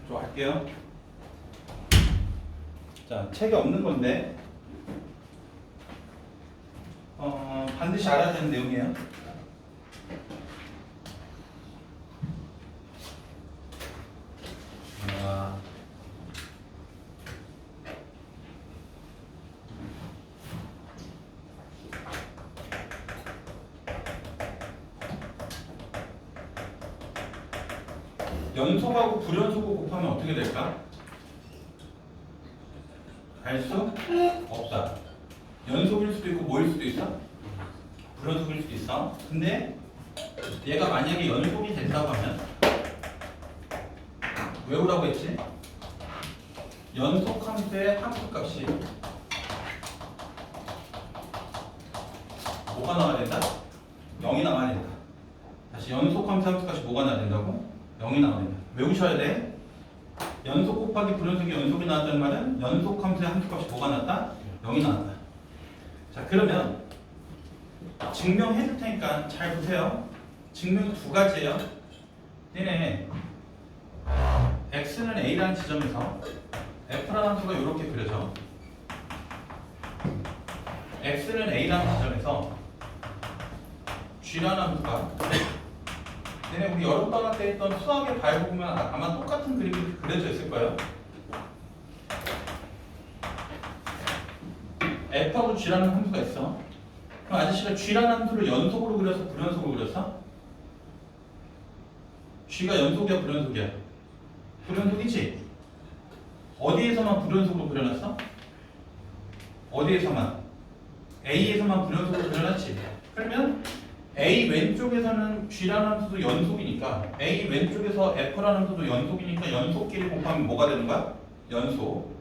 좀 할게요. 자, 책에 없는 건데 반드시 알아야 되는 내용이에요. 연속하고 불연속을 곱하면 어떻게 될까? 알 수 없다. 연속일 수도 있고 뭐일 수도 있어? 불연속일 수도 있어. 근데 얘가 만약에 연속이 된다고 하면 외우라고 했지? 연속 함수의 함수값이 뭐가 나와야 된다? 0이 나와야 된다. 다시 연속 함수값이 뭐가 나와야 된다고? 0이 나와야 된다. 외우셔야 돼. 연속 곱하기 불연속이 연속이 나왔다는 말은 연속 함수의 함수값이 뭐가 나왔다? 0이 나왔다. 자, 그러면 증명해 줄 테니까 잘 보세요. 증명이 두 가지예요. 얘네 x는 a라는 지점에서 f라는 함수가 이렇게 그려져. x는 a라는 지점에서 g라는 함수가 얘네 우리 여름방학 때 했던 수학의 발 보면 아마 똑같은 그림이 그려져 있을 거예요. f하고 g라는 함수가 있어. 그럼 아저씨가 g라는 함수를 연속으로 그려서 불연속으로 그렸어? g가 연속이야 불연속이야? 불연속이지? 어디에서만 불연속으로 그려놨어? 어디에서만? a에서만 불연속으로 그려놨지? 그러면 a 왼쪽에서는 g라는 함수도 연속이니까 a 왼쪽에서 f라는 함수도 연속이니까 연속끼리 곱하면 뭐가 되는 거야? 연속.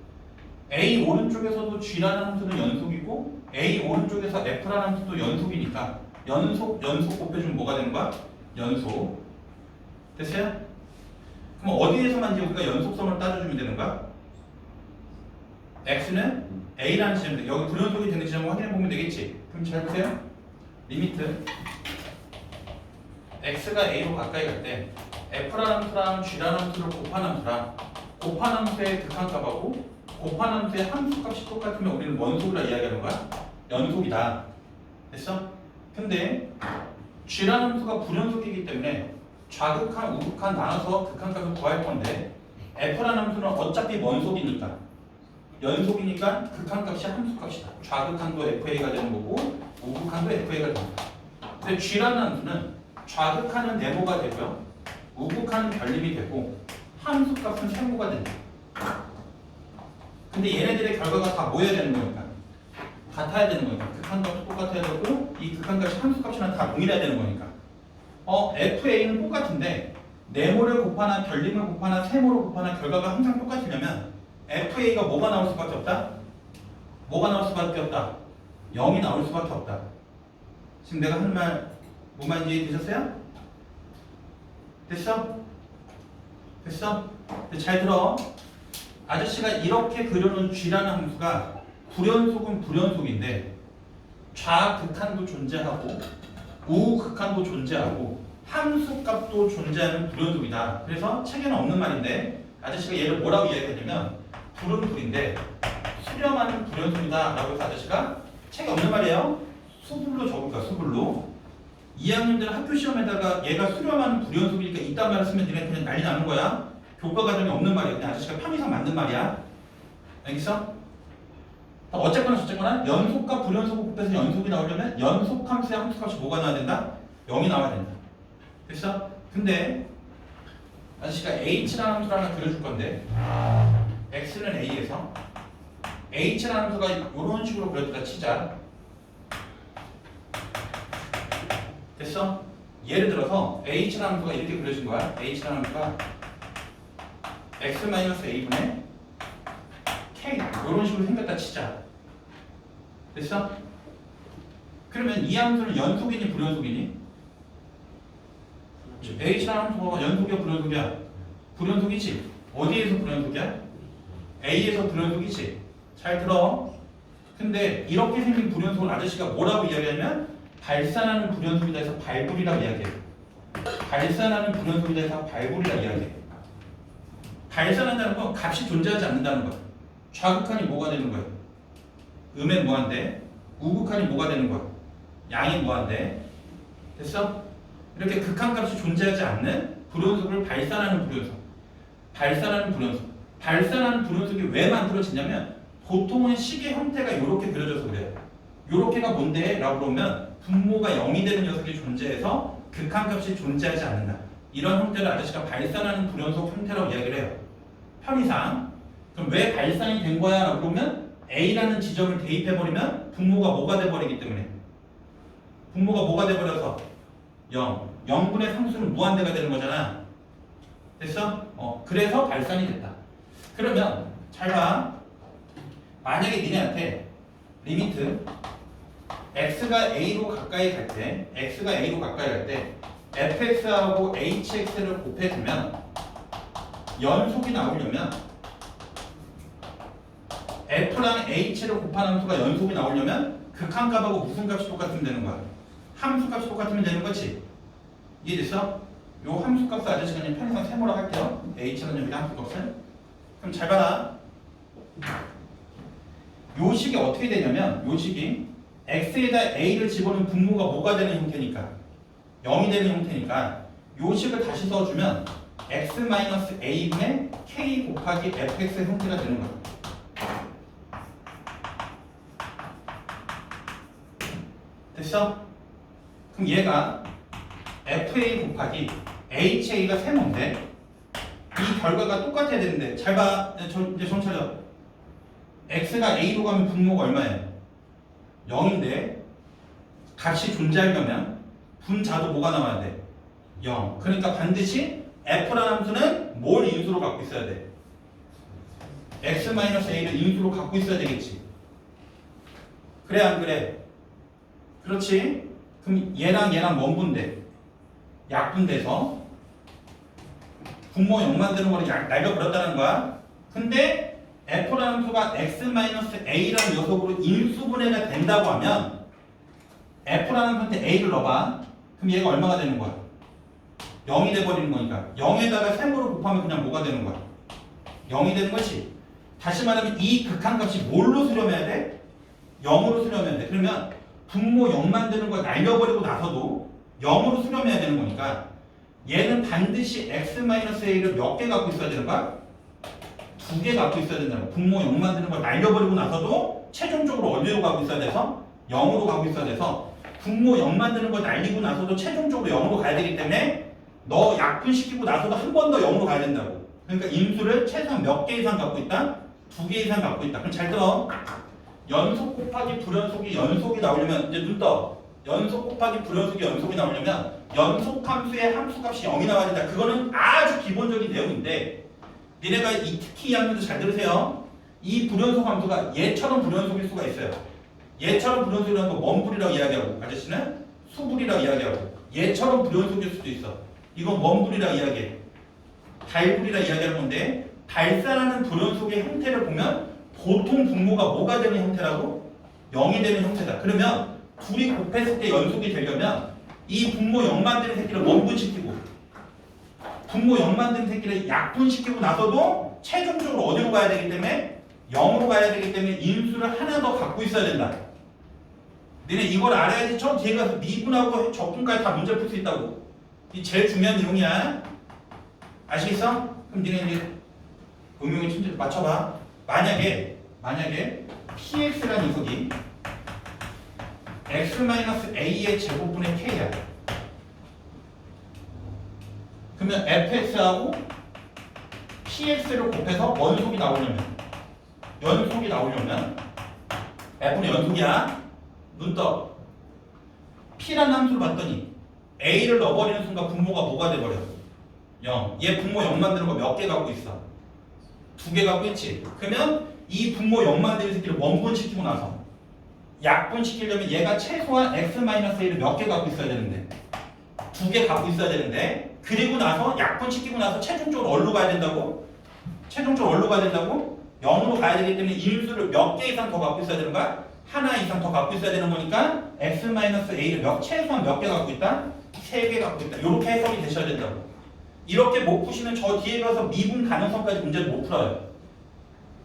a 오른쪽에서도 g라는 함수는 연속이고 a 오른쪽에서 f라는 함수도 연속이니까 연속 곱해주면 뭐가 되는 거야? 연속. 됐어요? 그럼 어디에서만 이제 우리가 연속성을 따져주면 되는 거야? x는 a라는 지점, 여기 불연속이 되는 지점을 확인해 보면 되겠지? 그럼 잘 보세요. 리미트 x가 a로 가까이 갈 때 f라는 함수랑 g라는 함수를 곱한 함수랑 곱한 함수의 극한값하고 곱한 함수의 함수값이 똑같으면 우리는 뭔 속이라 이야기하는 거야? 연속이다. 됐어? 근데 g라는 함수가 불연속이기 때문에 좌극한, 우극한 나눠서 극한값을 구할 건데 f라는 함수는 어차피 뭔 속이니까 연속이니까 극한값이 함수값이다. 좌극한도 fa가 되는 거고 우극한도 fa가 되는 거야. 근데 g라는 함수는 좌극한은 네모가 되고요. 우극한은 별림이 되고 함수값은 세모가 된다. 근데 얘네들의 결과가 다 모여야 되는 거니까 같아야 되는 거니까 극한값도 똑같아야 되고 이 극한값이 함수값이랑 다 동일해야 되는 거니까 FA는 똑같은데 네모를 곱하나 별림을 곱하나 세모를 곱하나 결과가 항상 똑같으려면 FA가 뭐가 나올 수밖에 없다? 뭐가 나올 수밖에 없다? 0이 나올 수밖에 없다. 지금 내가 하는 말 뭔 말인지 이해되셨어요? 됐어? 됐어? 잘 들어. 아저씨가 이렇게 그려놓은 g라는 함수가 불연속은 불연속인데 좌극한도 존재하고 우극한도 존재하고 함수값도 존재하는 불연속이다. 그래서 책에는 없는 말인데 아저씨가 얘를 뭐라고 이야기하냐면 불은 불인데 수렴하는 불연속이다 라고 해서 아저씨가 책에 없는 말이에요. 수불로 적을 거야. 수불로. 2학년들은 학교 시험에다가 얘가 수렴하는 불연속이니까 이딴 말을 쓰면 니네 그냥 난리 나는 거야. 교과 과정에 없는 말이야. 그냥 아저씨가 편의상 만든 말이야. 알겠어? 어쨌거나 저쨌거나 연속과 불연속을 곱해서 연속이 나오려면 연속 함수의 함수값이 뭐가 나와야 된다? 0이 나와야 된다. 됐어? 근데 아저씨가 h라는 함수를 하나 그려줄 건데 x는 a에서 h라는 함수가 이런 식으로 그려주다 치자. 됐어? 예를 들어서 h라는 함수가 이렇게 그려진 거야. h라는 함수가 x-a분의 k 이런 식으로 생겼다 치자. 됐어? 그러면 이 함수는 연속이니 불연속이니? h라는 함수가 연속이야 불연속이야? 불연속이지. 어디에서 불연속이야? a에서 불연속이지. 잘 들어. 근데 이렇게 생긴 불연속을 아저씨가 뭐라고 이야기하냐면 발산하는 불연속이다 해서 발불이라고 이야기해. 발산하는 불연속이다 해서 발불이라고 이야기해. 발산한다는 건 값이 존재하지 않는다는 거야. 좌극한이 뭐가 되는 거야? 음의 무한대. 우극한이 뭐가 되는 거야? 양의 무한대. 됐어? 이렇게 극한값이 존재하지 않는 불연속을 발산하는 불연속. 발산하는 불연속. 발산하는 불연속이 왜 만들어지냐면 보통은 식의 형태가 이렇게 그려져서 그래요. 요렇게가 뭔데? 라고 그러면 분모가 0이 되는 녀석이 존재해서 극한값이 존재하지 않는다. 이런 형태를 아저씨가 발산하는 불연속 형태라고 이야기를 해요. 편의상. 그럼 왜 발산이 된 거야? 라고 그러면 A라는 지점을 대입해버리면 분모가 뭐가 돼버리기 때문에 분모가 뭐가 돼버려서 0. 0분의 상수는 무한대가 되는 거잖아. 됐어? 그래서 발산이 됐다. 그러면 잘 봐. 만약에 니네한테 리미트 x가 a로 가까이 갈 때 fx하고 hx를 곱해주면 연속이 나오려면 f랑 h를 곱한 함수가 연속이 나오려면 극한값하고 무슨 값이 똑같으면 되는 거야? 함수값이 똑같으면 되는 거지. 이해됐어? 요 함수값을 아저씨가 그냥 편의상 세모로 할게요. h는 여기 함수값을. 그럼 잘 봐라. 요 식이 어떻게 되냐면 요 식이 x에다 a를 집어넣은 분모가 뭐가 되는 형태니까 0이 되는 형태니까 요 식을 다시 써주면 x-a분의 k 곱하기 fx의 형태가 되는 거야. 됐어? 그럼 얘가 fa 곱하기 ha가 세모인데 이 결과가 똑같아야 되는데 잘 봐. 이제 정 차려. x가 a로 가면 분모가 얼마예요? 0인데 값이 존재하려면 분자도 뭐가 나와야 돼? 0. 그러니까 반드시 f라는 함수는 뭘 인수로 갖고 있어야 돼? x-a를 인수로 갖고 있어야 되겠지. 그래 안 그래? 그렇지? 그럼 얘랑 원분대 약분돼서 분모 0 만드는 거를 날려버렸다는 거야. 근데 f라는 함수가 x-a라는 녀석으로 인수분해가 된다고 하면 f라는 함수한테 a를 넣어봐. 그럼 얘가 얼마가 되는 거야? 0이 돼버리는 거니까 0에다가 세모로 곱하면 그냥 뭐가 되는 거야? 0이 되는 거지. 다시 말하면 이 극한값이 뭘로 수렴해야 돼? 0으로 수렴해야 돼. 그러면 분모 0 만드는 걸 날려버리고 나서도 0으로 수렴해야 되는 거니까 얘는 반드시 x-a를 몇 개 갖고 있어야 되는 거야? 2개 갖고 있어야 된다는 거야. 분모 0 만드는 걸 날려버리고 나서도 최종적으로 어디로 가고 있어야 돼서? 0으로 가고 있어야 돼서 분모 0 만드는 걸 날리고 나서도 최종적으로 0으로 가야 되기 때문에 너 약분시키고 나서도 한 번 더 0으로 가야 된다고. 그러니까 인수를 최소한 몇 개 이상 갖고 있다? 2개 이상 갖고 있다. 그럼 잘 들어. 연속 곱하기 불연속이 연속이 나오려면 이제 눈 떠. 연속 곱하기 불연속이 연속이 나오려면 연속 함수의 함수값이 0이 나와야 된다. 그거는 아주 기본적인 내용인데 니네가 특히 이 학년도 잘 들으세요. 이 불연속 함수가 얘처럼 불연속일 수가 있어요. 얘처럼 불연속이라는 건 원불이라고 이야기하고 아저씨는 수불이라고 이야기하고 얘처럼 불연속일 수도 있어. 이건 원불이라고 이야기해. 달불이라고 이야기하는 건데 발산하는 불연속의 형태를 보면 보통 분모가 뭐가 되는 형태라고? 0이 되는 형태다. 그러면 둘이 곱했을 때 연속이 되려면 이 분모 0 만드는 새끼를 원분시키고 분모 0 만드는 새끼를 약분시키고 나서도 최종적으로 어디로 가야 되기 때문에 0으로 가야 되기 때문에 인수를 하나 더 갖고 있어야 된다. 너네 이걸 알아야지 저 뒤에 가서 미분하고 적분까지 다 문제 풀 수 있다고. 이 제일 중요한 내용이야. 아시겠어? 그럼 너네 이제 응용의 침대를 맞춰봐. 만약에 px라는 녀석이 x-a의 제곱분의 k야. 그러면 fx하고 px를 곱해서 연속이 나오려면 f는 연속이야. 눈 떠. p라는 함수를 봤더니 a를 넣어버리는 순간 분모가 뭐가 돼버려? 0. 얘 분모 0 만드는 거 몇 개 갖고 있어? 2개 갖고 있지. 그러면 이 분모 0 만드는 새끼를 원분시키고 나서 약분시키려면 얘가 최소한 x-a를 몇 개 갖고 있어야 되는데 2개 갖고 있어야 되는데 그리고 나서 약분시키고 나서 최종적으로 어디로 가야 된다고? 0으로 가야 되기 때문에 인수를 몇 개 이상 더 갖고 있어야 되는 거야? 하나 이상 더 갖고 있어야 되는 거니까 x-a를 최소한 몇 개 갖고 있다? 3개 갖고 있다. 이렇게 해석이 되셔야 된다고. 이렇게 못 푸시면 저 뒤에 가서 미분 가능성까지 문제를 못 풀어요.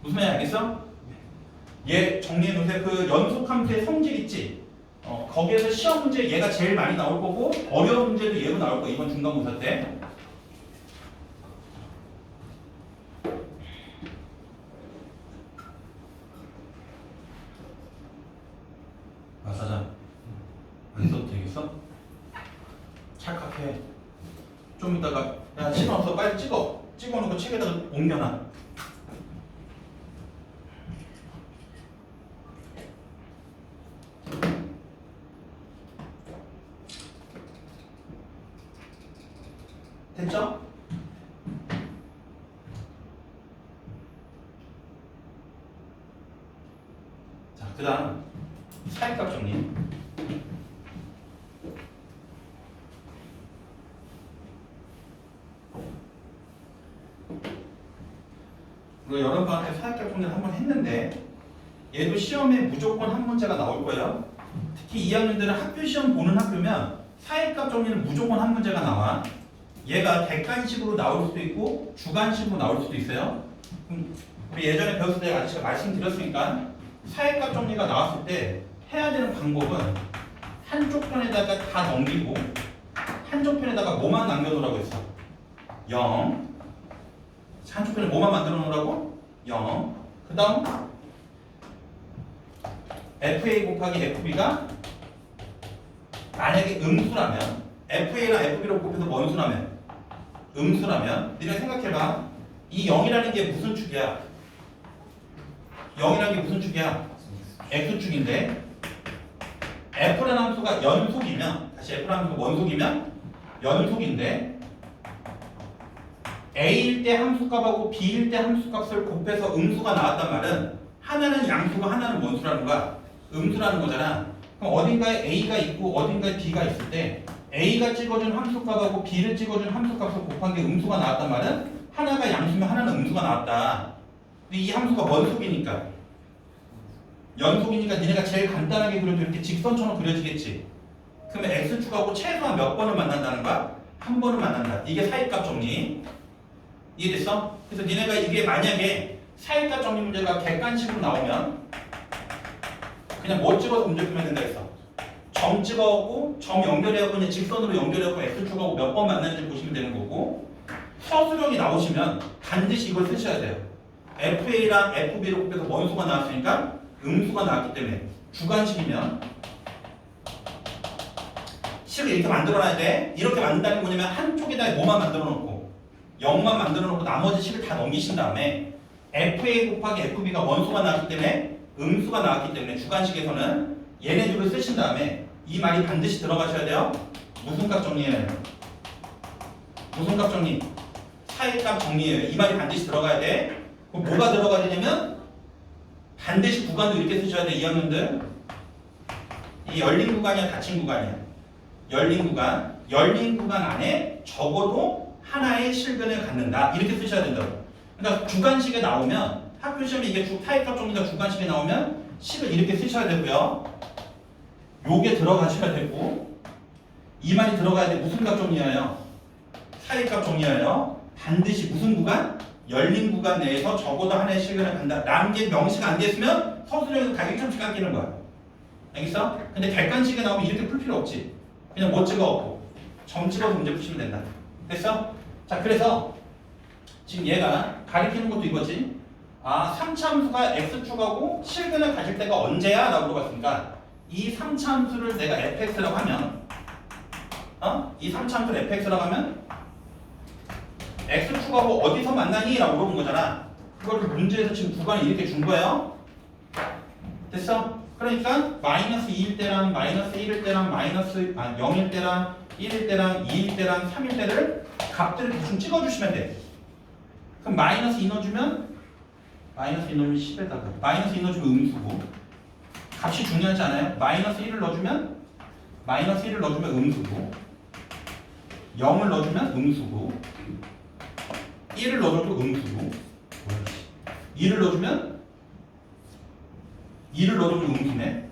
무슨 말인지 알겠어? 얘 정리해 놓으세요. 그 연속함수의 성질 있지? 거기에서 시험 문제 얘가 제일 많이 나올 거고 어려운 문제도 얘로 나올 거 이번 중간고사 때. 마사장 안 써도 되겠어? 착각해. 좀 이따가 야 시간 없어 빨리 찍어놓고 책에다가 옮겨놔. 됐죠? 자, 그 다음 사익값 정리. 우리가 여름방학 때 사익값 정리를 한번 했는데 얘도 시험에 무조건 한 문제가 나올 거예요. 특히 2학년들은 학교 시험 보는 학교면 사익값 정리는 무조건 한 문제가 나와. 얘가 객관식으로 나올 수도 있고 주관식으로 나올 수도 있어요. 우리 예전에 배웠을 때 아저씨가 말씀드렸으니까 사익값 정리가 나왔을 때 해야 되는 방법은 한쪽 편에다가 다 넘기고 한쪽 편에다가 뭐만 남겨놓으라고 했어? 0. 한쪽 편에 뭐만 만들어 놓으라고? 0. 그 다음 FA 곱하기 FB가 만약에 음수라면 FA랑 FB로 곱해서 뭔 수라면? 음수라면 니네 생각해봐. 이 0이라는 게 무슨 축이야? 0이라는 게 무슨 축이야? X축인데 F라는 함수가 연속이면 다시 F라는 함수가 원속이면 연속인데 A일 때 함수값하고 B일 때 함수값을 곱해서 음수가 나왔단 말은 하나는 양수가 하나는 원수라는 거야. 음수라는 거잖아. 그럼 어딘가에 A가 있고 어딘가에 B가 있을 때 A가 찍어준 함수값하고 B를 찍어준 함수값을 곱한 게 음수가 나왔단 말은 하나가 양수면 하나는 음수가 나왔다. 근데 이 함수가 원속이니까 연속이니까 니네가 제일 간단하게 그려도 이렇게 직선처럼 그려지겠지. 그러면 X축하고 최소한 몇 번을 만난다는 거야? 한 번을 만난다. 이게 사익값 정리. 이해됐어? 그래서 니네가 이게 만약에 사익값 정리 문제가 객관식으로 나오면 그냥 뭐 찍어서 문제 풀면 된다 했어. 점 찍어오고 점 연결해갖고 그냥 직선으로 연결해갖고 X축하고 몇 번 만나는지 보시면 되는 거고 서술형이 나오시면 반드시 이걸 쓰셔야 돼요. FA랑 FB로 곱해서 원수가 나왔으니까 음수가 나왔기 때문에 주관식이면 식을 이렇게 만들어놔야 돼. 이렇게 만든다는 게 뭐냐면 한쪽에다 뭐만 만들어 놓고 0만 만들어 놓고 나머지 식을 다 넘기신 다음에 FA 곱하기 FB가 원수가 나왔기 때문에 음수가 나왔기 때문에 주관식에서는 얘네 둘을 쓰신 다음에 이 말이 반드시 들어가셔야 돼요. 무슨 값 정리해요? 무슨 값 정리? 사익값 정리예요. 이 말이 반드시 들어가야 돼. 그럼 뭐가 들어가야 되냐면 반드시 구간도 이렇게 쓰셔야 돼. 2학년들 이 열린 구간이야 닫힌 구간이야? 열린 구간 안에 적어도 하나의 실근을 갖는다. 이렇게 쓰셔야 된다고. 그러니까 주관식에 나오면 학교 시험에 이게 사익값 정리가 주관식에 나오면 식을 이렇게 쓰셔야 되고요. 요게 들어가셔야 되고 이 말이 들어가야 돼. 무슨 값 정리예요? 사익값 정리예요. 반드시 무슨 구간? 열린 구간 내에서 적어도 하나의 실근을 간다. 라는 게 명시가 안 됐으면 서술형에서 가격점씩 깎이는 거야. 알겠어? 근데 객관식에 나오면 이렇게 풀 필요 없지. 그냥 뭐 찍어갖고 점 찍어서 문제 푸시면 된다. 됐어? 자, 그래서 지금 얘가 가리키는 것도 이거지. 아, 3차 함수가 x축하고 실근을 가질 때가 언제야? 라고 물어봤으니까 이 3차 함수를 내가 fx라고 하면 이 3차 함수를 fx라고 하면 x축하고 어디서 만나니? 라고 물어본 거잖아. 그거를 문제에서 지금 구간이 이렇게 준 거예요. 됐어? 그러니까 마이너스 2일 때랑 마이너스 1일 때랑 마이너스 0일 때랑 1일 때랑 2일 때랑 3일 때를 값들을 대충 찍어주시면 돼. 그럼 마이너스 2 넣어주면 마이너스 2 넣으면 10에다가 마이너스 2 넣어주면 음수고 값이 중요하지 않아요? 마이너스 1을 넣어주면 마이너스 1을 넣어주면 음수고 0을 넣어주면 음수고 1을 넣어줘도 음수고 2를 넣어주면 음수네.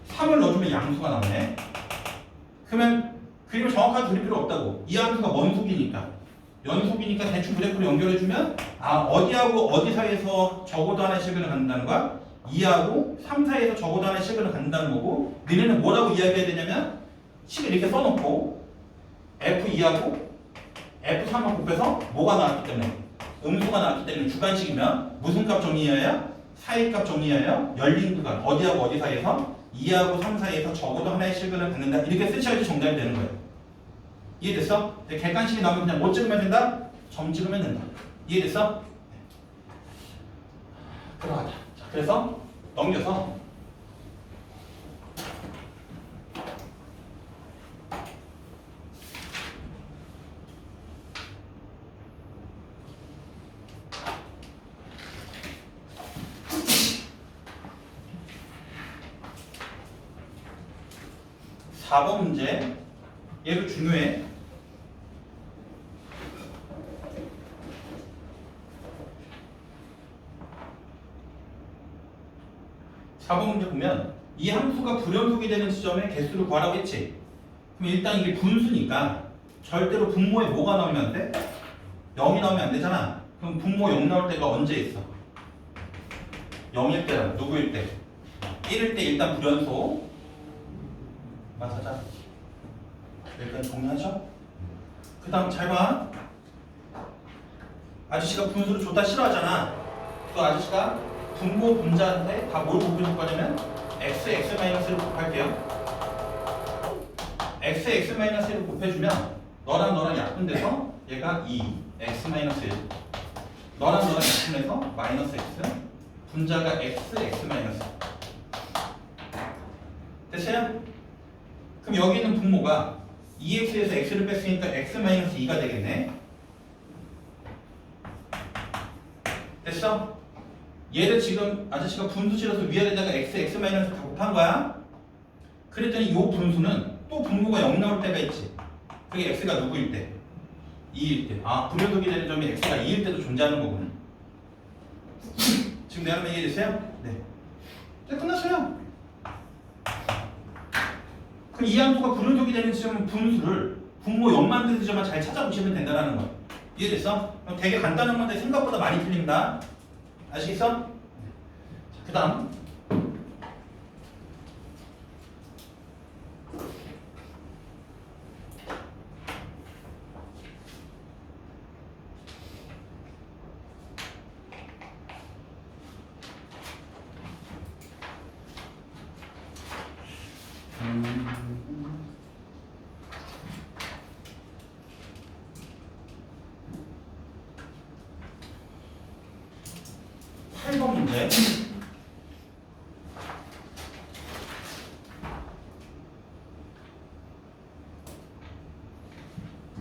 3을 넣어주면 양수가 나오네. 그러면 그림을 정확하게 그릴 필요 없다고. 이 함수가 원속이니까 연속이니까 대충 그래프로 연결해주면 어디하고 어디 사이에서 적어도 하나의 시그널을 갖는다는 거야? 2하고 3 사이에서 적어도 하나의 시그널을 갖는다는 거고 너네는 뭐라고 이야기해야 되냐면 식을 이렇게 써놓고 F2하고 F3을 곱해서 뭐가 나왔기 때문에 음수가 나왔기 때문에 주관식이면 무슨 값 정리해야? 사이값 정리해야 열린 구간 어디하고 어디 사이에서 2하고 3 사이에서 적어도 하나의 시그널을 갖는다 이렇게 쓰셔야지 정답이 되는 거예요. 이해됐어? 객관식이 나오면 그냥 뭐 찍으면 된다? 점 찍으면 된다. 이해됐어? 들어가자. 자, 그래서 넘겨서 (4번) 문제 얘도 중요해. (4번) 문제 보면 이 함수가 불연속이 되는 지점의 개수를 구하라고 했지. 그럼 일단 이게 분수니까 절대로 분모에 뭐가 나오면 안 돼? 0이 나오면 안 되잖아. 그럼 분모 0 나올 때가 언제 있어? 0일 때랑 누구일 때? 1일 때 일단 불연속 맞아자. 일단 정리하죠. 그 다음 잘 봐. 아저씨가 분수를 좋다 싫어하잖아. 또 아저씨가 분모 분자한테 다 뭘 곱해줄 거냐면 x-를 곱할게요. x-1을 곱해주면 너랑 약분돼서 얘가 2 x-1 너랑 약분해서 마이너스 x 분자가 x-. 됐어요? 그럼 여기 있는 분모가 2x에서 x를 뺐으니까 x-2가 되겠네. 됐어? 얘를 지금 아저씨가 분수실에서 위아래다가 x-다 곱한 거야. 그랬더니 이 분수는 또 분모가 0 나올 때가 있지. 그게 x가 누구일 때? 2일 때. 불연속이 되는 점이 x가 2일 때도 존재하는 거구나. 지금 내가 하면 이해됐어요? 네. 이제 끝났어요. 그럼 이 함수가 불연속이 되는 지점은 분수를 분모 0 만드는 지점만 잘 찾아보시면 된다는 거야. 이해됐어? 되게 간단한 건데 생각보다 많이 틀린다. 아시겠어? 그 다음 문제.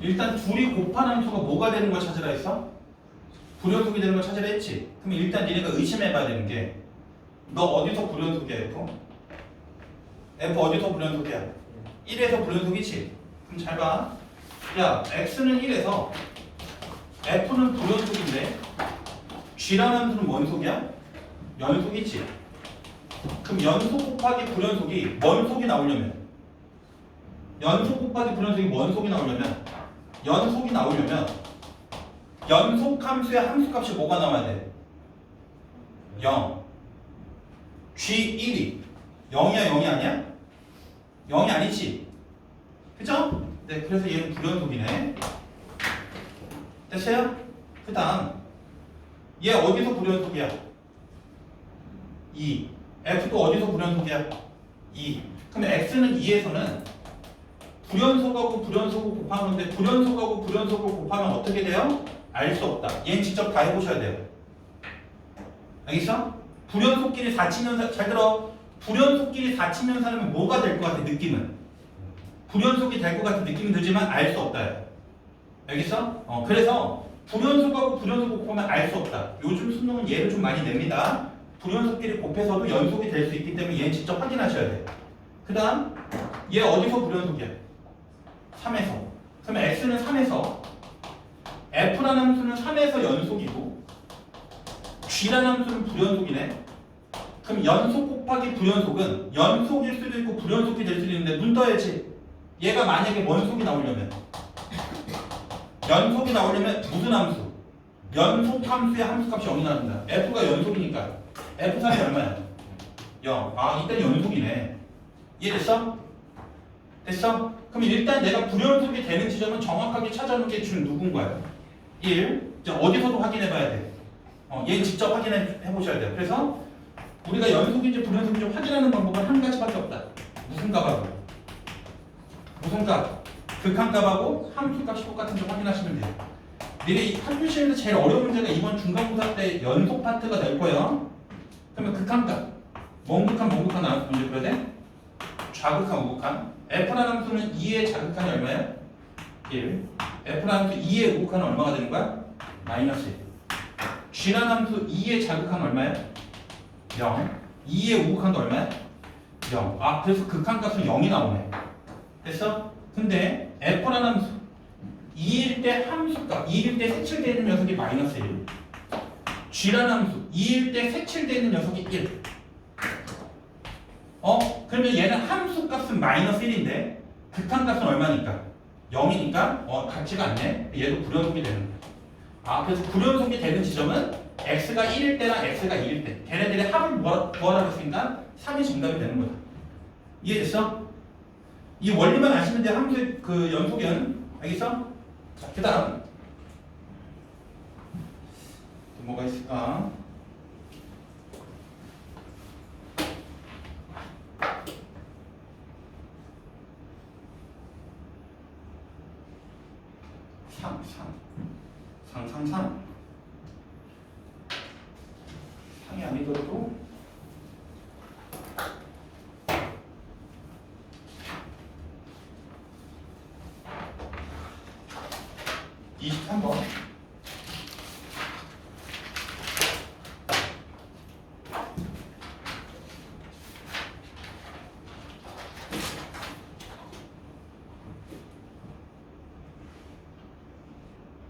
일단 둘이 곱한 함수가 뭐가 되는 걸 찾으라 했어? 불연속이 되는 걸 찾으라 했지. 그럼 일단 니네가 의심해봐야 되는 게 너 어디서 불연속이야 F? F 어디서 불연속이야? 1에서 불연속이지? 그럼 잘 봐. 야 X는 1에서 F는 불연속인데 G라는 함수는 뭔 속이야? 연속이지. 그럼 연속 곱하기 불연속이 뭔 속이 나오려면 연속 곱하기 불연속이 뭔 속이 나오려면 연속 함수의 함수값이 뭐가 나와야 돼? 0. G1이 0이야 0이 아니야? 0이 아니지. 그죠? 네, 그래서 얘는 불연속이네. 됐어요? 그 다음 얘 어디서 불연속이야? 2. F도 어디서 불연속이야? 2. 그럼 X는 2에서는 불연속하고 불연속을 곱하는 건데 불연속하고 불연속을 곱하면 어떻게 돼요? 알 수 없다. 얘는 직접 다 해보셔야 돼요. 알겠어? 불연속끼리 4치면사 잘 들어. 불연속끼리 4치면사라면 뭐가 될 것 같아? 느낌은 불연속이 될 것 같은 느낌은 들지만 알 수 없다. 알겠어? 그래서 불연속하고 불연속을 곱하면 알 수 없다. 요즘 수능은 얘를 좀 많이 냅니다. 불연속끼리 곱해서도 연속이 될 수 있기 때문에 얘는 직접 확인하셔야 돼요. 그 다음 얘 어디서 불연속이야? 3에서. 그러면 X는 3에서 F라는 함수는 3에서 연속이고 G라는 함수는 불연속이네. 그럼 연속 곱하기 불연속은 연속일 수도 있고 불연속이 될 수도 있는데 눈 떠야지. 얘가 만약에 뭔 속이 나오려면 연속이 나오려면 무슨 함수? 연속 함수의 함수값이 0이 나온다. f가 연속이니까 f3이 얼마야? 0. 아, 일단 연속이네. 이해됐어? 됐어? 그럼 일단 내가 불연속이 되는 지점은 정확하게 찾아놓은 게 지금 누군 거야? 1. 이제 어디서도 확인해 봐야 돼. 얘는 직접 확인해 보셔야 돼요. 그래서 우리가 연속인지 불연속인지 확인하는 방법은 한 가지밖에 없다. 무슨 값하고? 무슨 값? 극한값하고 함수값이 똑같은 점 확인하시면 돼요. 니네 학교 시험에서 제일 어려운 문제가 이번 중간고사 때 연속 파트가 될 거예요. 그러면 극한값, 몽극한 나눠서 문제 풀어야 돼? 좌극한, 우극한. F라는 함수는 2의 자극한이 얼마예요? 1. F라는 함수 2의 우극한은 얼마가 되는 거야? 마이너스 1. G라는 함수 2의 자극한은 얼마예요? 0. 2의 우극한도 얼마야? 0. 아, 그래서 극한값은 0이 나오네. 됐어? 근데 F라는 함수 2일 때 함수값, 2일 때 색칠되는 녀석이 마이너스 1. G라는 함수 2일 때 색칠되는 녀석이 1. 그러면 얘는 함수값은 마이너스 1인데 극한값은 얼마니까? 0이니까 같지가 않네. 얘도 불연속이 되는 거야. 아, 그래서 불연속이 되는 지점은 x가 1일 때랑 x가 2일 때 걔네들의 합을 구하라고 했으니까 3이 정답이 되는 거야. 이해됐어? 이 원리만 아시면 돼. 함수의 그 연속은. 알겠어? 자, 그 다음 또 뭐가 있을까? 상이 아니더라도 (23번)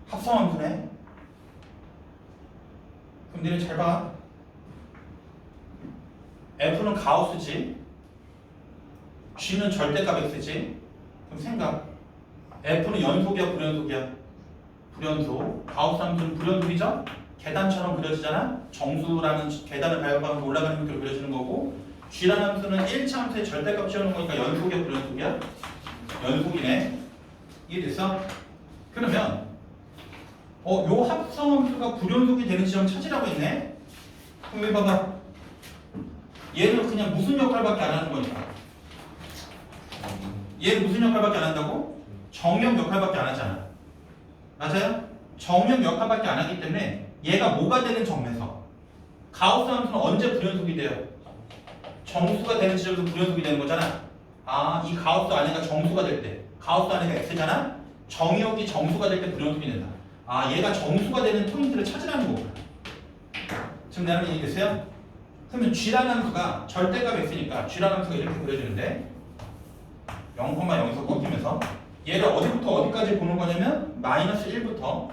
합성함수네. 그럼 니네 잘 봐. F는 가우스지, G는 절대값 X지. 그럼 생각. F는 연속이야, 불연속이야? 불연속. 가우스 함수는 불연속이죠? 계단처럼 그려지잖아. 정수라는 계단을 밟아가면서 올라가는 형태로 그려지는 거고, G라는 함수는 1차 함수의 절대값 씌우는 거니까 연속이야, 불연속이야? 연속이네. 이해됐어? 그러면 요 합성함수가 불연속이 되는 지점 찾으라고 했네. 그럼 여기 봐봐. 얘는 그냥 무슨 역할밖에 안 하는 거니까. 얘는 무슨 역할밖에 안 한다고? 정역 역할밖에 안 하잖아. 맞아요? 정역 역할밖에 안 하기 때문에 얘가 뭐가 되는 점에서 가우스 함수는 언제 불연속이 돼요? 정수가 되는 지점에서 불연속이 되는 거잖아. 아, 이 가우스 안에가 정수가 될 때, 가우스 안에가 x잖아. 정역이 정수가 될 때 불연속이 된다. 아, 얘가 정수가 되는 포인트를 찾으라는 거구나. 지금 내 말이 이해됐어요? 그러면 G라는 함수가 절대값 x니까 G라는 함수가 이렇게 그려지는데 0,0에서 꺾이면서 얘를 어디부터 어디까지 보는 거냐면 마이너스 1부터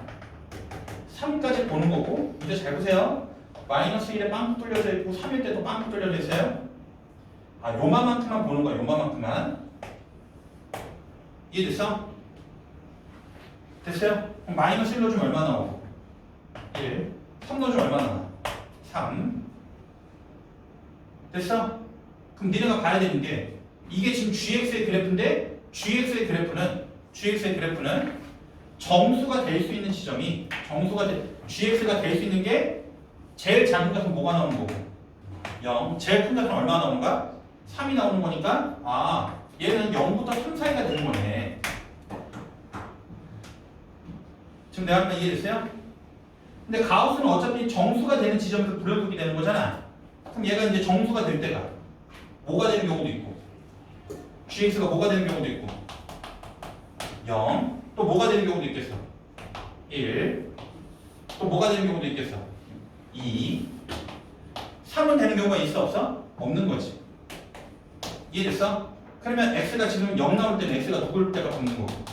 3까지 보는 거고, 이제 잘 보세요. 마이너스 1에 빵꾸 뚫려져 있고 3일 때도 빵꾸 뚫려져 있어요. 아, 요만큼만 보는 거야. 요만큼만. 이해됐어? 됐어요? 그럼 마이너스 1 넣어주면 얼마 나오고? 1. 3 넣어주면 얼마 나와? 3. 됐어? 그럼 니네가 봐야 되는 게 이게 지금 gx의 그래프인데 gx의 그래프는 정수가 될 수 있는 지점이 gx가 될 수 있는 게 제일 작은 값은 뭐가 나오는 거고? 0. 제일 큰 값은 얼마나 나오는가? 3이 나오는 거니까 아, 얘는 0부터 3 사이가 되는 거네. 지금 내가 하는 말 이해됐어요? 근데 가우스는 어차피 정수가 되는 지점에서 불연속이 되는 거잖아. 그럼 얘가 이제 정수가 될 때가 뭐가 되는 경우도 있고, gx가 뭐가 되는 경우도 있고, 0. 또 뭐가 되는 경우도 있겠어? 1. 또 뭐가 되는 경우도 있겠어? 2. 3은 되는 경우가 있어, 없어? 없는 거지. 이해됐어? 그러면 x가 지금 0 나올 때는 x가 누굴 때가 없는 거고,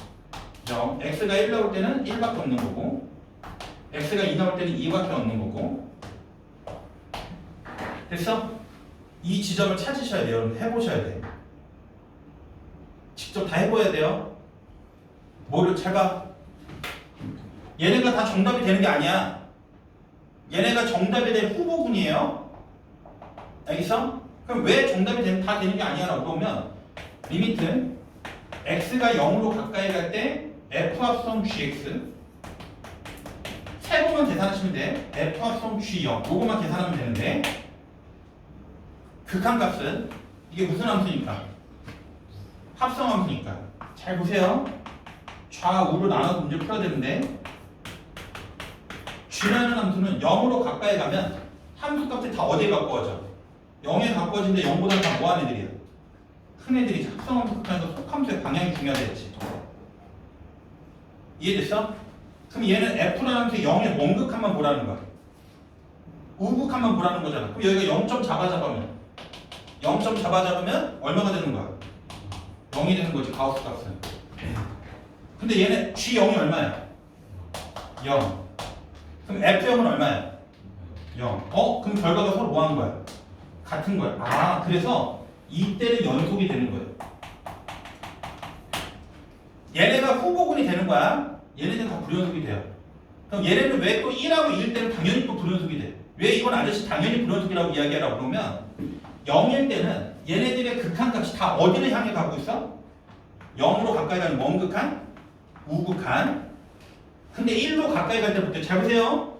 0. x가 1 나올 때는 1밖에 없는 거고, x가 2 나올 때는 2밖에 없는 거고. 됐어? 이 지점을 찾으셔야 돼요. 여러분 해보셔야 돼. 직접 다 해봐야 돼요. 뭐를 잘 봐. 얘네가 다 정답이 되는 게 아니야. 얘네가 정답이 될 후보군이에요. 알겠어? 그럼 왜 정답이 다 되는 게 아니야? 라고 보면 리미트 x가 0으로 가까이 갈 때 f 합성 gx 세로만 계산하시면 돼. f 합성 g0 요거만 계산하면 되는데 극한값은 이게 무슨 함수니까? 합성함수니까. 잘 보세요. 좌우로 나눠서 문제 풀어야 되는데 g라는 함수는 0으로 가까이 가면 함수값이 다 어디에 가까워져? 0에 가까워지는데 0보다 다 뭐하는 애들이야? 큰 애들이지. 합성함수 극한에서 속함수의 방향이 중요하겠지. 이해됐어? 그럼 얘는 f라는 함수의 0의 원극한만 보라는 거야. 우극한만 보라는 거잖아. 그럼 여기가 0점 잡아잡으면 0점 잡아잡으면 얼마가 되는 거야? 0이 되는 거지. 가우스 값은. 근데 얘는 G0이 얼마야? 0. 그럼 F0은 얼마야? 0. 그럼 결과가 서로 뭐 하는 거야? 같은 거야. 아, 그래서 이때는 연속이 되는 거예요. 얘네가 후보군이 되는 거야. 얘네들은 다 불연속이 돼요. 그럼 얘네는 왜 또 1하고 2일 때는 당연히 또 불연속이 돼? 왜 이건 아저씨 당연히 불연속이라고 이야기하라고 그러면 0일 때는 얘네들의 극한값이 다 어디를 향해 가고 있어? 0으로 가까이 가는 원극한, 우극한. 근데 1로 가까이 갈 때부터 잘 보세요.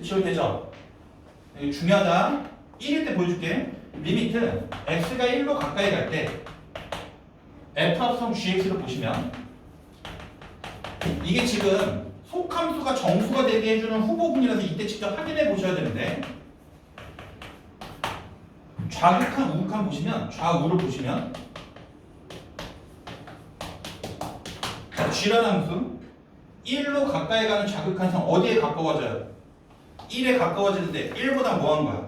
지워도 되죠? 이게 중요하다. 1일 때 보여줄게. 리미트 x가 1로 가까이 갈 때 f 합성 gx를 보시면 이게 지금 속함수가 정수가 되게 해주는 후보군이라서 이때 직접 확인해 보셔야 되는데 좌극한, 우극한 보시면 좌우를 보시면 g라는 함수 1로 가까이 가는 좌극한성 어디에 가까워져요? 1에 가까워지는데 1보다 뭐 한 거야?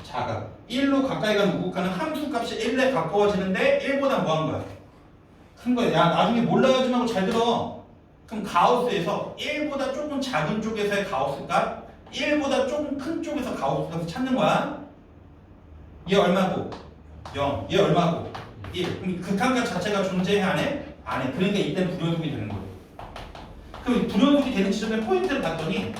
작아. 1로 가까이 가는 우극한은 함수값이 1에 가까워지는데 1보다 뭐 한 거야? 큰 거야. 야, 나중에 몰라야지 말고 잘 들어. 그럼 가우스에서 1보다 조금 작은 쪽에서의 가우스값 1보다 조금 큰 쪽에서 가우스값을 찾는 거야. 얘 얼마고? 0. 얘 얼마고? 1. 그럼 극한값 자체가 존재해 안 해? 안 해. 그러니까 이때는 불연속이 되는 거예요. 그럼 불연속이 되는 지점의 포인트를 봤더니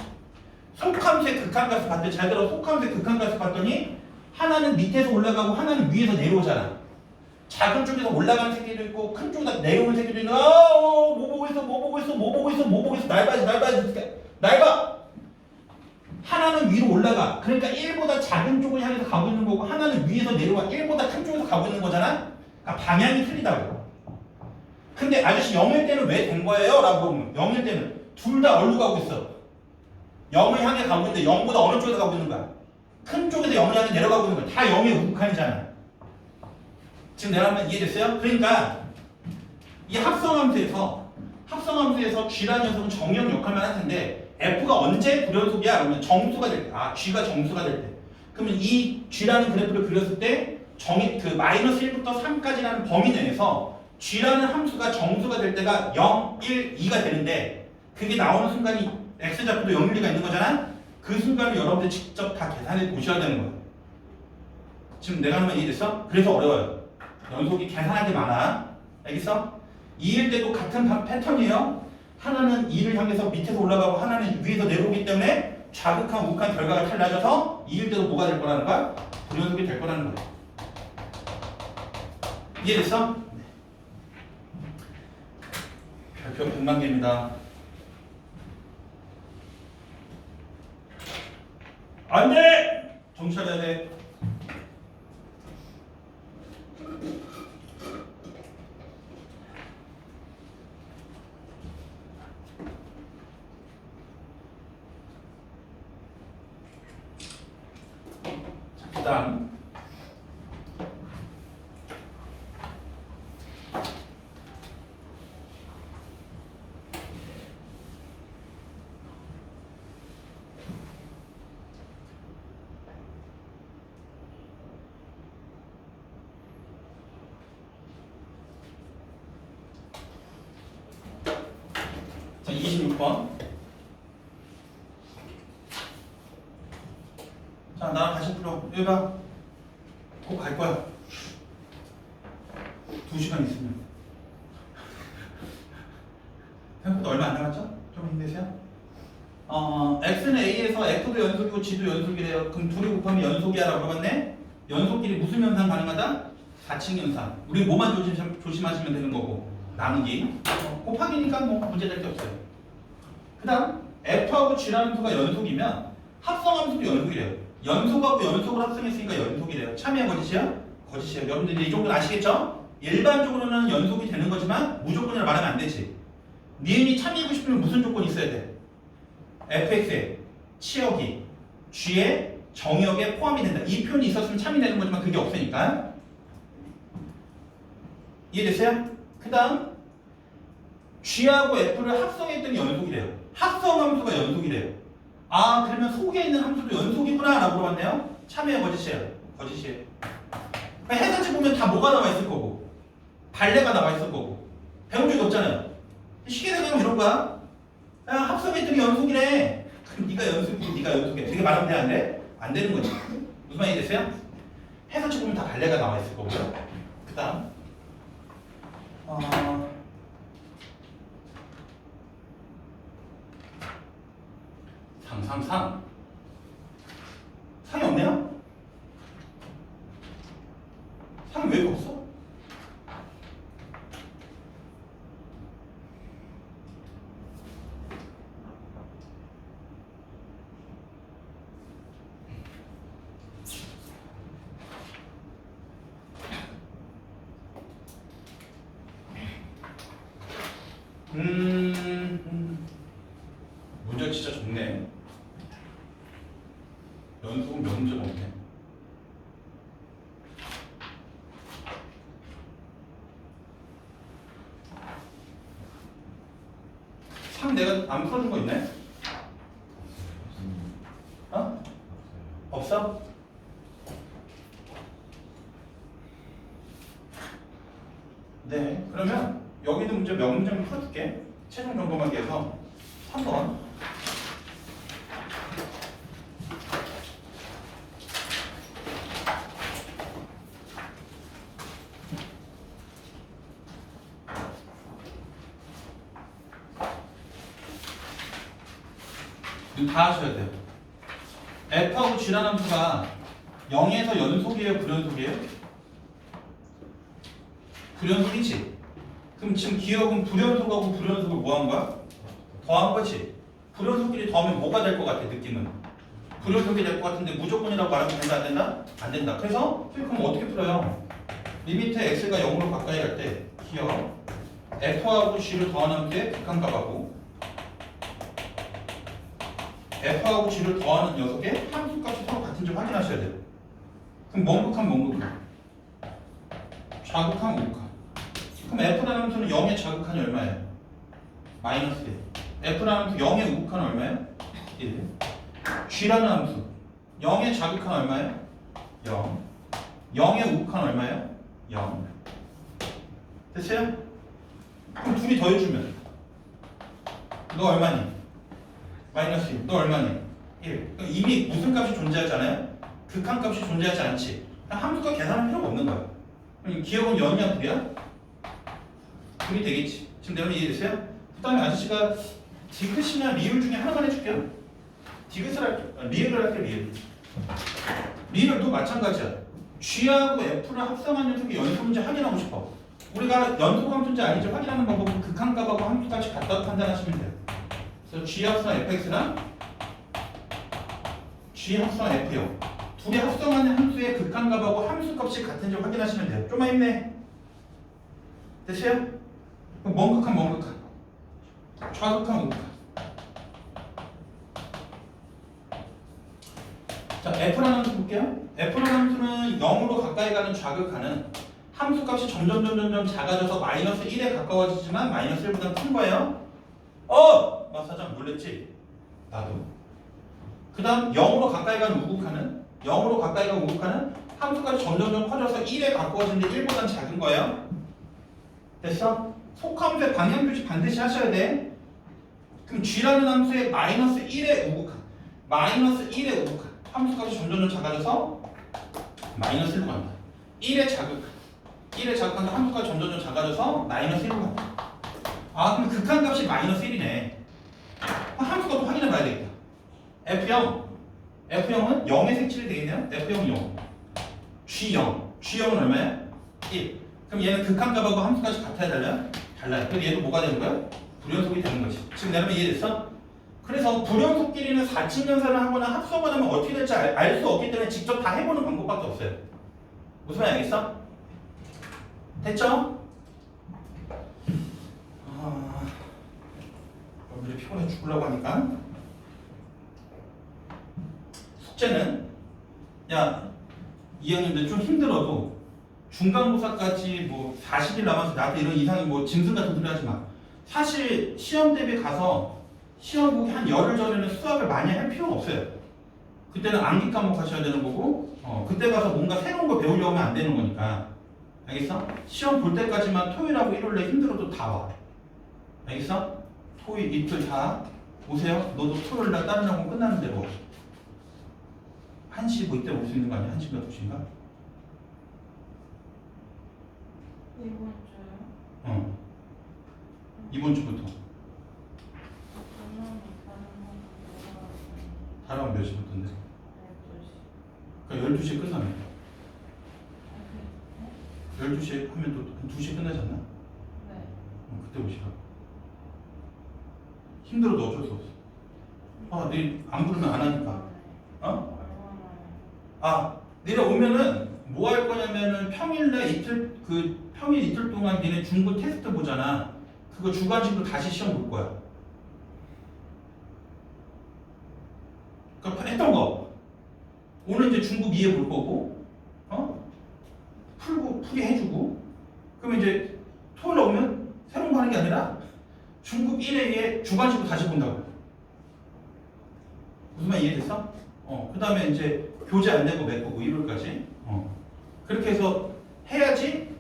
속함수의 극한값을 봤더니 잘 들어. 속함수의 극한값을 봤더니 하나는 밑에서 올라가고 하나는 위에서 내려오잖아. 작은 쪽에서 올라가는 새끼도 있고 큰 쪽에서 내려오는 새끼도 있고 뭐 보고 있어 뭐 보고 있어 뭐 보고 있어 뭐 보고 있어 날 봐야지 날 봐. 하나는 위로 올라가. 그러니까 1보다 작은 쪽을 향해서 가고 있는 거고 하나는 위에서 내려와 1보다 큰 쪽에서 가고 있는 거잖아. 그러니까 방향이 틀리다고. 근데 아저씨 0일 때는 왜 된 거예요? 라고 보면 0일 때는 둘 다 어디로 가고 있어? 0을 향해 가고 있는데 0보다 어느 쪽에서 가고 있는 거야? 큰 쪽에서 0을 향해 내려가고 있는 거야. 다 0의 우극한이잖아. 지금 내가 하면 이해됐어요? 그러니까 이 합성함수에서 G라는 녀석은 정의형 역할만 할 텐데 F가 언제 불연속이야? 그러면 정수가 될 때. 아, G가 정수가 될 때. 그러면 이 G라는 그래프를 그렸을 때 그 마이너스 1부터 3까지라는 범위 내에서 G라는 함수가 정수가 될 때가 0, 1, 2가 되는데 그게 나오는 순간이 X좌표도 0, 1, 2가 있는 거잖아? 그 순간을 여러분들 직접 다 계산해 보셔야 되는 거야. 지금 내가 하면 이해됐어? 그래서 어려워요. 연속이 계산하기 많아. 알겠어? 2일 때도 같은 패턴이에요. 하나는 2를 향해서 밑에서 올라가고 하나는 위에서 내려오기 때문에 좌극한 우극한 결과가 달라져서 2일 때도 뭐가 될 거라는 거야? 불연속이 될 거라는 거야. 이해됐어? 별표 100만 개입니다. 안 돼! 정신 차려야 돼. 자, 그다음 자, 26번. 자, 나랑 같이 풀어. 여기 봐. 꼭 갈 거야. 2시간 있으면. 생각보다 얼마 안 남았죠? 좀 힘내. 되세요? x는 a에서 f도 연속이고 g도 연속이래요. 그럼 둘이 곱하면 연속이야라고 물어봤네. 연속끼리 무슨 현상 가능하다? 4층 현상. 우리 뭐만 조심하시면 되는 거고 나누기. 곱하기니까 뭐 문제될 게 없어요. 그 다음 f하고 g라는 함수가 연속이면 합성함수도 연속이래요. 연속하고 연속을 합성했으니까 연속이래요. 참이야 거짓이야? 거짓이에요. 여러분들 이 정도는 아시겠죠? 일반적으로는 연속이 되는 거지만 무조건이라 말하면 안 되지. 니은이 참이고 싶으면 무슨 조건이 있어야 돼? fx에 치역이 g의 정역에 포함이 된다. 이 표현이 있었으면 참이 되는 거지만 그게 없으니까. 이해됐어요? 그 다음 g하고 f를 합성했더니 연속이래요. 합성함수가 연속이래요. 아 그러면 속에 있는 함수도 연속이구나 라고 물어봤네요. 참이에요 거짓이에요? 거짓이에요. 해설지 보면 다 뭐가 나와 있을 거고 발레가 나와 있을 거고 배운 적이 없잖아요. 쉽게 생각하면 이런 거야. 야 합성했더니 연속이래. 그럼 네가 연속이고 네가 연속이야. 되게 말하면 돼 안 돼? 안 되는 거지. 무슨 말이 됐어요? 해설지 보면 다 발레가 나와 있을 거고요. 그 다음 상이 없네요? 상이 왜 없어? 문제 진짜 좋네. 연속은 몇 문제가 없네. 상 내가 안 풀어준 거 있네? 어? 없어? 네, 그러면 여기도 문제 몇 문제만 풀어줄게. 최종 점검하기 위해서 3번. 이거 다 하셔야 돼요. f하고 g라는 함수가 0에서 연속이에요? 불연속이에요? 불연속이지? 그럼 지금 기억은 불연속하고 불연속을 뭐 한 거야? 더한 거지? 불연속끼리 더하면 뭐가 될 것 같아 느낌은? 불연속이 될 것 같은데 무조건이라고 말하면 된다 안 된다? 안 된다. 그래서 그럼 어떻게 풀어요? 리미트 x가 0으로 가까이 갈 때 기억 f하고 g를 더하는 함수의 극한값하고 f하고 g를 더하는 녀석의 함수값이 서로 같은지 확인하셔야 돼요. 그럼 뭔 극한 뭔 극한? 좌극한 우극한. 그럼 f라는 함수는 0의 좌극한이 얼마예요? 마이너스 1. f라는 함수 0의 우극한은 얼마예요? 1. g라는 함수 0의 좌극한 얼마예요? 0. 0의 우극한 얼마예요? 0. 됐어요? 그럼 둘이 더해주면 너 얼마니? 마이너스 1. 너 얼마니? 1. 그럼 이미 무슨 값이 존재하잖아요? 극한값이 존재하지 않지. 함수가 계산할 필요가 없는 거야. 그럼 기억은 0이야 9이야? 9이 되겠지. 지금 내가 이해됐어요? 그 다음에 아저씨가 디귿이나 리을 중에 하나만 해줄게요. 디귿을 할게요. 리을을 할게요. 리을. 리을도 마찬가지야. G하고 F를 합성한 녀석의 연속 문제 확인하고 싶어. 우리가 연속 함수인지 아닌지 확인하는 방법은 극한값하고 함수값이 같다고 판단하시면 돼요. 그래서 G 합성 fx랑 G 합성 f요. 둘이 합성하는 함수의 극한값하고 함수값이 같은지 확인하시면 돼요. 좀만 힘내. 됐어요? 그럼 뭔 극한 뭔 극한? 좌극한 우극한. 자, f라는 함수 볼게요. f라는 함수는 0으로 가까이 가는 좌극한은 함수값이 점점 작아져서 마이너스 1에 가까워지지만 마이너스 1보다 큰 거예요. 마사장 놀랬지? 나도. 그 다음 0으로 가까이 가는 우극한은 0으로 가까이 가는 우극한은 함수값이 점점 커져서 1에 가까워지는데 1보다는 작은 거예요. 됐어? 속함수의 방향표시 반드시 하셔야 돼. 그럼 g라는 함수의 마이너스 1의 우극한 마이너스 1의 우극한 함수값이 점점 작아져서 마이너스 1로 간다. 1의 자극한 1의 자극한 함수값이 점점 작아져서 마이너스 1로 간다. 아 그럼 극한값이 마이너스 1이네. 함수가 또 확인해 봐야 되겠다. F형은 0에 색칠이 되어 있네요. F형 0. G0은 얼마야? 1. 그럼 얘는 극한값하고 함수까지 같아야 달라요? 달라요. 그럼 얘도 뭐가 되는 거야? 불연속이 되는 거지. 지금 내가 이해됐어? 그래서 불연속끼리는 4층 연산을 하거나 합성을 하면 어떻게 될지 알 수 없기 때문에 직접 다 해보는 방법밖에 없어요. 무슨 말인지 알겠어? 됐죠? 여러분들이 피곤해 죽으려고 하니까 숙제는 야 2학년들 좀 힘들어도 중간고사까지 뭐 40일 남아서 나한테 이런 이상의 뭐 짐승 같은 소리 하지 마. 사실 시험 대비 가서 시험 보기 한 열흘 전에는 수학을 많이 할 필요가 없어요. 그때는 암기 과목 하셔야 되는 거고 그때 가서 뭔가 새로운 거 배우려고 하면 안 되는 거니까. 알겠어? 시험 볼 때까지만 토요일하고 일요일에 힘들어도 다 와. 알겠어? 토요일 이틀 다 오세요. 너도 토요일날 다른 학원 끝나는 대로 1시 뭐 이때 올 수 있는 거 아니야? 1시인가 2시인가? 이번 주요? 이번 주부터. 다른 학원 몇 시부터인데? 12시. 그러니까 12시에 끝나면 12시에 하면 또 2시에 끝나지 않나? 네. 그때 오시라고. 힘들어도 어쩔 수 없어. 내일 안 부르면 안 하니까. 내일 오면은 뭐 할 거냐면은 평일 이틀 동안 니네 중고 테스트 보잖아. 그거 주관식으로 다시 시험 볼 거야. 그러니까 했던 거. 오늘 이제 중국 2에 볼 거고, 풀이 해주고, 그러면 이제 토요일 오면 새로운 거 하는 게 아니라 중국 1회에 주관식으로 다시 본다고. 무슨 말 이해됐어? 그 다음에 이제 교재 안 내고 메꾸고 1월까지. 그렇게 해서 해야지.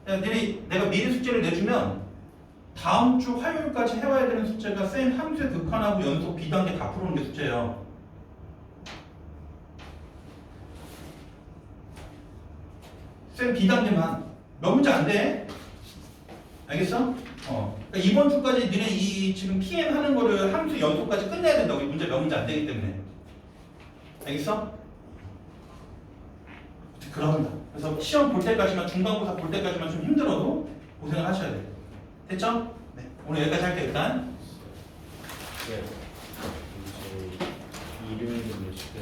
내가 미리 숙제를 내주면 다음 주 화요일까지 해와야 되는 숙제가 쌤 함수의 극한하고 연속 B단계 다 풀어오는 게 숙제예요. 쌤 B단계만 몇 문제 안 돼. 알겠어? 그러니까 이번 주까지 너네 이 지금 PM 하는 거를 함수 연속까지 끝내야 된다고. 이 문제 몇 문제 안 되기 때문에. 알겠어? 그럽니다. 그래서 시험 볼 때까지만, 중간고사 볼 때까지만 좀 힘들어도 고생을 하셔야 돼요. 됐죠? 네. 오늘 여기까지 할게요, 일단. 네. 일요일은 몇 시까지?